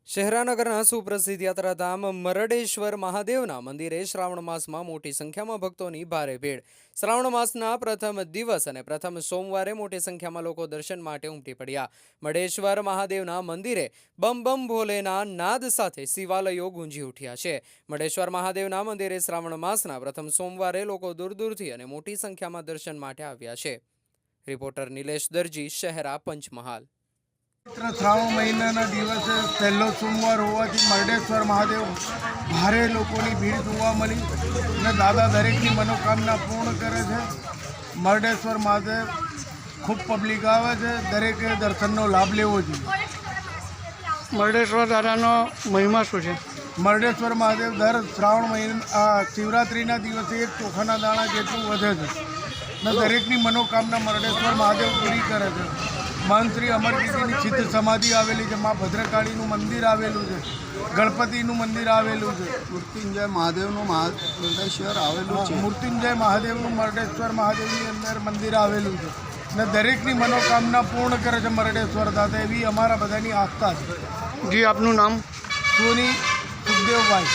શહેરાનગરના સુપ્રસિદ્ધ યાત્રાધામ મરડેશ્વર મહાદેવના મંદિરે શ્રાવણ માસમાં મોટી સંખ્યામાં ભક્તોની ભારે ભીડ। શ્રાવણ માસના પ્રથમ દિવસ અને પ્રથમ સોમવારે મોટી સંખ્યામાં લોકો દર્શન માટે ઉમટી પડ્યા। મરડેશ્વર મહાદેવના મંદિરે બમ બમ ભોલેના નાદ સાથે શિવાલયો ગુંજી ઉઠ્યા છે। મરડેશ્વર મહાદેવના મંદિરે શ્રાવણ માસના પ્રથમ સોમવારે લોકો દૂર દૂરથી અને મોટી સંખ્યામાં દર્શન માટે આવ્યા છે। રિપોર્ટર નિલેશ દરજી, શહેરા, પંચમહાલ। શ્રાવણ મહિનાના દિવસે પહેલો સોમવાર હોવાથી મરડેશ્વર મહાદેવ ભારે લોકોની ભીડ જોવા મળી અને દાદા દરેકની મનોકામના પૂર્ણ કરે છે। મરડેશ્વર મહાદેવ ખૂબ પબ્લિક આવે છે, દરેકે દર્શનનો લાભ લેવો જોઈએ। મરડેશ્વર દાદાનો મહિમા શું છે? મરડેશ્વર મહાદેવ દર શ્રાવણ મહિના શિવરાત્રિના દિવસે એક ચોખાના દાણા જેટલું વધે છે અને દરેકની મનોકામના મરડેશ્વર મહાદેવ પૂરી કરે છે। મહંત શ્રી અમરકીર્તિની સિદ્ધ સમાધિ આવેલી છે, મા ભદ્રકાળીનું મંદિર આવેલું છે, ગણપતિનું મંદિર આવેલું છે, મૃત્યુંજય મહાદેવનું મરડેશ્વર આવેલું છે, મૃત્યુંજય મહાદેવનું મરડેશ્વર મહાદેવની અંદર મંદિર આવેલું છે અને દરેકની મનોકામના પૂર્ણ કરે છે મરડેશ્વર દાદા, એવી અમારા બધાની આસ્થા છે। જી, આપનું નામ? સોની સુખદેવભાઈ।